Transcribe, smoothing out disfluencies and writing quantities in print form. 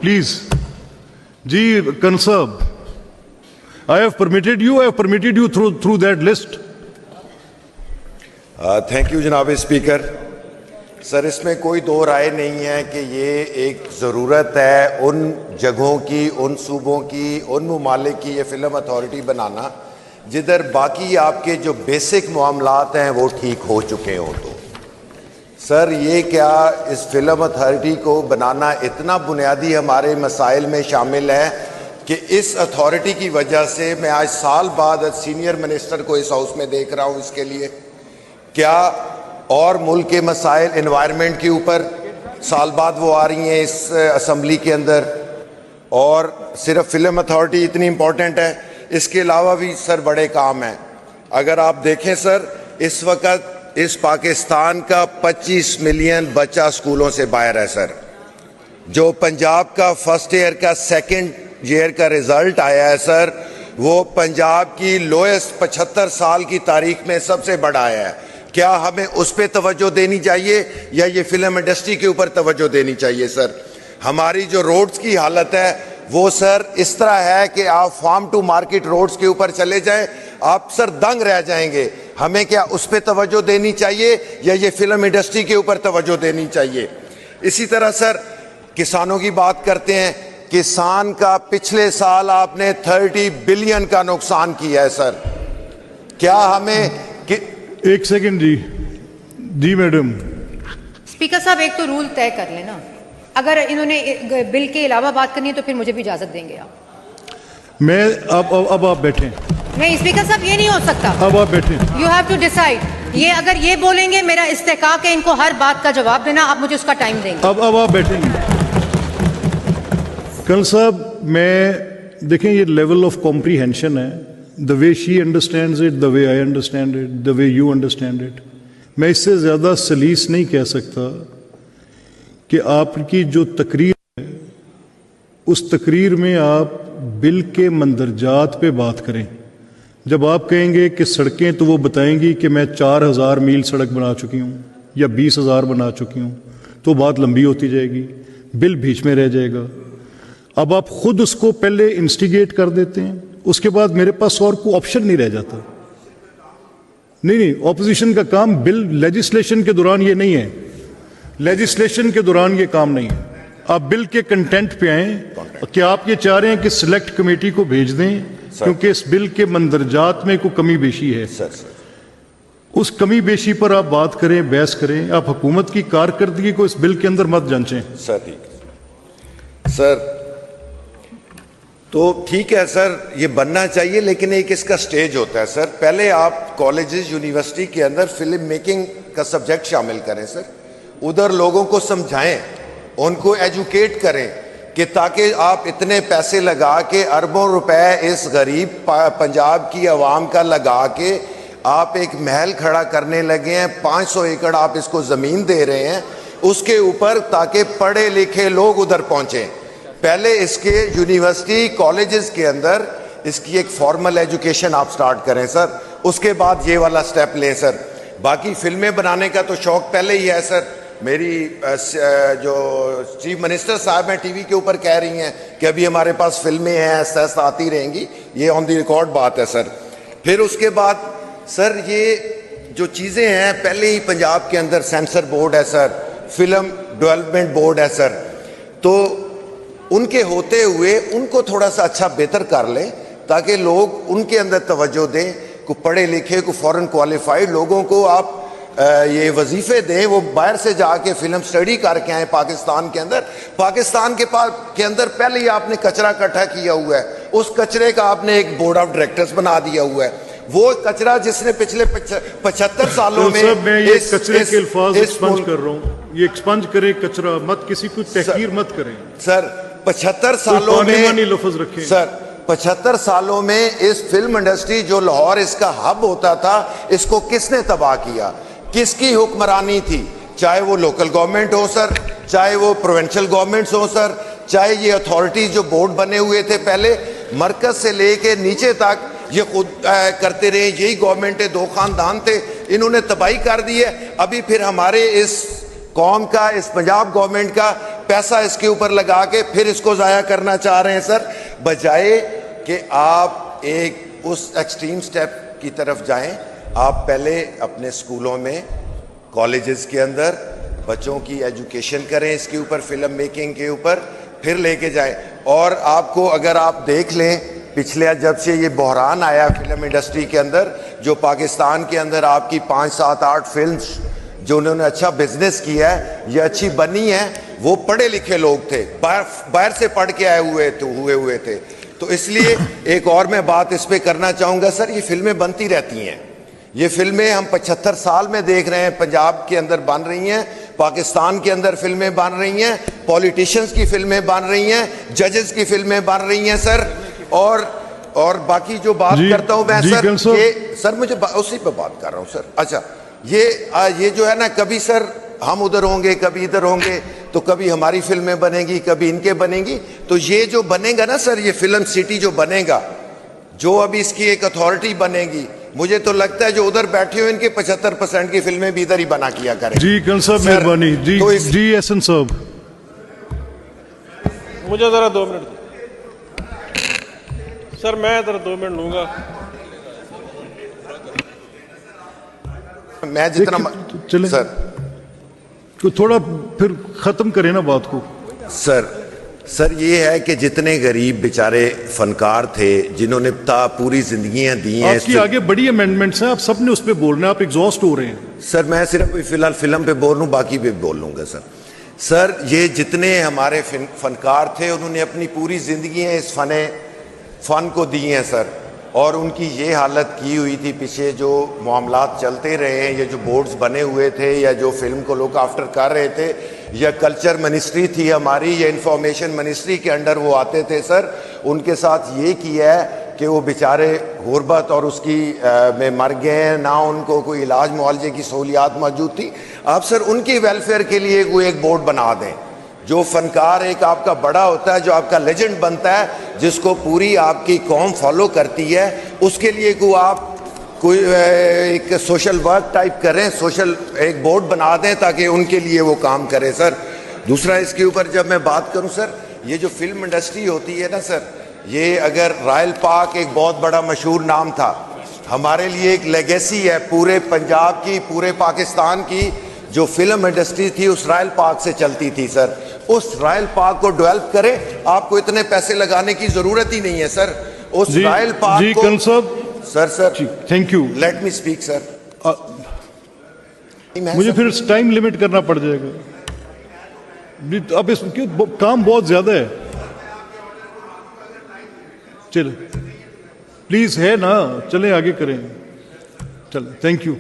Please जी कंसर्ब, I have permitted you through that list. Thank you जनाब speaker. Sir, इसमें कोई दो राय नहीं है कि ये एक ज़रूरत है उन जगहों की, उन सूबों की, उन ममालिक की ये फिल्म अथॉरिटी बनाना जिधर बाकी आपके जो बेसिक मामलात हैं वो ठीक हो चुके हों। तो सर, ये क्या इस फिल्म अथॉरिटी को बनाना इतना बुनियादी हमारे मसाइल में शामिल है कि इस अथॉरिटी की वजह से मैं आज साल बाद सीनियर मिनिस्टर को इस हाउस में देख रहा हूँ। इसके लिए क्या और मुल्क के मसाइल एनवायरनमेंट के ऊपर साल बाद वो आ रही हैं इस असम्बली के अंदर, और सिर्फ फिल्म अथॉरिटी इतनी इम्पोर्टेंट है? इसके अलावा भी सर बड़े काम हैं। अगर आप देखें सर, इस वक्त इस पाकिस्तान का 25 मिलियन बच्चा स्कूलों से बाहर है सर। जो पंजाब का फर्स्ट ईयर का सेकेंड ईयर का रिजल्ट आया है सर, वो पंजाब की लोएस्ट 75 साल की तारीख में सबसे बड़ा आया है। क्या हमें उस पर तवज्जो देनी चाहिए या ये फिल्म इंडस्ट्री के ऊपर तवज्जो देनी चाहिए? सर, हमारी जो रोड्स की हालत है वो सर इस तरह है कि आप फार्म टू मार्केट रोड्स के ऊपर चले जाएं, आप सर दंग रह जाएंगे। हमें क्या उस पर तवज्जो देनी चाहिए या ये फिल्म इंडस्ट्री के ऊपर तवज्जो देनी चाहिए? इसी तरह सर, किसानों की बात करते हैं। किसान का पिछले साल आपने 30 बिलियन का नुकसान किया है सर। क्या हमें एक सेकंड जी मैडम। स्पीकर साहब, एक तो रूल तय कर लेना। अगर इन्होंने बिल के अलावा बात करनी है तो फिर मुझे भी इजाजत देंगे आप? मैं अब आप बैठें। नहीं स्पीकर साहब, ये नहीं हो सकता। अब आप बैठें। You have to decide. ये अगर ये बोलेंगे, मेरा इस्तेकाक है इनको हर बात का जवाब देना, आप मुझे उसका टाइम देंगे। अब आप बैठेंगे। कल साहब, मैं देखें ये लेवल ऑफ कॉम्प्रीहेंशन है। The way she understands it, the way I understand it, the way you understand it. मैं इससे ज़्यादा सलीस नहीं कह सकता कि आपकी जो तकरीर है उस तकरीर में आप बिल के मंदरजात पे बात करें। जब आप कहेंगे कि सड़कें, तो वो बताएंगी कि मैं 4000 मील सड़क बना चुकी हूँ या 20,000 बना चुकी हूँ, तो बात लंबी होती जाएगी, बिल बीच में रह जाएगा। अब आप खुद उसको पहले इंस्टिगेट कर देते हैं, उसके बाद मेरे पास और कोई ऑप्शन नहीं रह जाता। नहीं, ऑपोजिशन का काम बिल लेजिस्लेशन के दौरान ये नहीं है, लेजिस्लेशन के दौरान ये काम नहीं है। आप बिल के कंटेंट पे आए कि आप ये चाह रहे हैं कि सिलेक्ट कमेटी को भेज दें क्योंकि इस बिल के मंदरजात में कोई कमी बेशी है। उस कमी बेशी पर आप बात करें, बहस करें। आप हुकूमत की कारकर्दगी को इस बिल के अंदर मत जांचें। सर ठीक सर, तो ठीक है सर, ये बनना चाहिए, लेकिन एक इसका स्टेज होता है सर। पहले आप कॉलेजेस, यूनिवर्सिटी के अंदर फिल्म मेकिंग का सब्जेक्ट शामिल करें सर। उधर लोगों को समझाएं, उनको एजुकेट करें कि ताकि आप इतने पैसे लगा के, अरबों रुपए इस गरीब पंजाब की आवाम का लगा के आप एक महल खड़ा करने लगे हैं। 500 एकड़ आप इसको ज़मीन दे रहे हैं उसके ऊपर, ताकि पढ़े लिखे लोग उधर पहुँचें। पहले इसके यूनिवर्सिटी कॉलेजेस के अंदर इसकी एक फॉर्मल एजुकेशन आप स्टार्ट करें सर, उसके बाद ये वाला स्टेप लें सर। बाकी फिल्में बनाने का तो शौक पहले ही है सर। मेरी जो चीफ मिनिस्टर साहब हैं टीवी के ऊपर कह रही हैं कि अभी हमारे पास फिल्में हैं, ऐसा आती रहेंगी, ये ऑन द रिकॉर्ड बात है सर। फिर उसके बाद सर, ये जो चीज़ें हैं, पहले ही पंजाब के अंदर सेंसर बोर्ड है सर, फिल्म डेवलपमेंट बोर्ड है सर, तो उनके होते हुए उनको थोड़ा सा अच्छा बेहतर कर लें ताकि लोग उनके अंदर तवज्जो दें। को पढ़े लिखे, को फॉरेन क्वालिफाइड लोगों को आप ये वजीफे दें, वो बाहर से जाके फिल्म स्टडी करके आए पाकिस्तान के अंदर। पाकिस्तान के अंदर पहले ही आपने कचरा इकट्ठा किया हुआ है, उस कचरे का आपने एक बोर्ड ऑफ डायरेक्टर्स बना दिया हुआ है। वो कचरा जिसने पिछले 75 सालों में ये कचरे के अल्फाज एक्सपंज कर रहा हूँ, ये एक्सपंज करे कचरा, मत किसी को तहकीर मत करें सर। 75 सालों में लफ्ज रखें सर, 75 सालों में इस फिल्म इंडस्ट्री, जो लाहौर इसका हब होता था, इसको किसने तबाह किया? किसकी हुक्मरानी थी? चाहे वो लोकल गवर्नमेंट हो सर, चाहे वो प्रोविंशियल गवर्नमेंट्स हो सर, चाहे ये अथॉरिटीज जो बोर्ड बने हुए थे पहले, मरकज से लेके नीचे तक ये खुद करते रहे। यही गवर्नमेंट, दो खानदान थे, इन्होंने तबाही कर दी है। अभी फिर हमारे इस कौम का, इस पंजाब गवर्नमेंट का पैसा इसके ऊपर लगा के फिर इसको जाया करना चाह रहे हैं सर, बजाय कि आप एक उस एक्सट्रीम स्टेप की तरफ जाएं। आप पहले अपने स्कूलों में, कॉलेजेस के अंदर बच्चों की एजुकेशन करें इसके ऊपर, फिल्म मेकिंग के ऊपर, फिर लेके जाएं। और आपको अगर आप देख लें, पिछले जब से ये बहरान आया फिल्म इंडस्ट्री के अंदर, जो पाकिस्तान के अंदर आपकी 5, 7, 8 फिल्म्स जो उन्होंने अच्छा बिजनेस किया है, ये अच्छी बनी है, वो पढ़े लिखे लोग थे, बाहर से पढ़ के आए हुए थे। तो इसलिए एक और मैं बात इस पे करना चाहूँगा सर, ये फिल्में बनती रहती हैं, ये फिल्में हम 75 साल में देख रहे हैं, पंजाब के अंदर बन रही हैं, पाकिस्तान के अंदर फिल्में बन रही हैं, पॉलिटिशियंस की फिल्में बन रही हैं, जजेस की फिल्में बन रही हैं सर। और बाकी जो बात करता हूं मैं सर, ये सर मुझे उसी पे बात कर रहा हूं सर। अच्छा, ये जो है ना, कभी सर हम उधर होंगे, कभी इधर होंगे, तो कभी हमारी फिल्में बनेगी, कभी इनके बनेगी। तो ये जो बनेगा ना सर, ये फिल्म सिटी जो बनेगा, जो अभी इसकी एक अथॉरिटी बनेगी, मुझे तो लगता है जो उधर बैठे हुए इनके 75% की फिल्में भी इधर ही बना किया करें। जी कंस साहब मेहरबानी जी। तो जी एहसन साहब, मुझे जरा 2 मिनट सर, मैं जरा 2 मिनट लूंगा। मैं जितना चले सर, तो थोड़ा फिर खत्म करें ना बात को। सर ये है कि जितने गरीब बेचारे फनकार थे, जिन्होंने पूरी जिंदगियां दी हैं, आपकी आगे बड़ी अमेंडमेंट्स हैं, आप सबने उस पर बोलना है, आप एग्जॉस्ट हो रहे हैं। सर मैं सिर्फ फिलहाल फिल्म पे बोल लूँ, बाकी पे बोल लूँगा सर। ये जितने हमारे फनकार थे, उन्होंने अपनी पूरी जिंदगी इस फन को दी हैं सर, और उनकी ये हालत की हुई थी। पीछे जो मामलात चलते रहे हैं, ये जो बोर्ड्स बने हुए थे, या जो फिल्म को लोग आफ्टर कर रहे थे, या कल्चर मिनिस्ट्री थी हमारी, या इंफॉर्मेशन मिनिस्ट्री के अंडर वो आते थे सर, उनके साथ ये किया है कि वो बेचारे गुर्बत और उसकी में मर गए हैं, ना उनको कोई इलाज मुआवजे की सहूलियात मौजूद थी। आप सर उनकी वेलफेयर के लिए कोई एक बोर्ड बना दें। जो फनकार एक आपका बड़ा होता है, जो आपका लेजेंड बनता है, जिसको पूरी आपकी कौम फॉलो करती है, उसके लिए कोई एक सोशल वर्क टाइप करें, सोशल एक बोर्ड बना दें ताकि उनके लिए वो काम करे सर। दूसरा इसके ऊपर जब मैं बात करूं सर, ये जो फिल्म इंडस्ट्री होती है ना सर, ये अगर रॉयल पार्क एक बहुत बड़ा मशहूर नाम था, हमारे लिए एक लेगेसी है पूरे पंजाब की, पूरे पाकिस्तान की। जो फिल्म इंडस्ट्री थी उस रॉयल पार्क से चलती थी सर, उस रॉयल पार्क को डेवलप करें, आपको इतने पैसे लगाने की जरूरत ही नहीं है सर। उस रॉयल पार्क को कंस साहब, sir thank you, let me speak sir. मुझे फिर टाइम लिमिट करना पड़ जाएगा, अब इस क्यों काम बहुत ज्यादा है। चलो प्लीज, है ना, चलें आगे करें, चलो थैंक यू।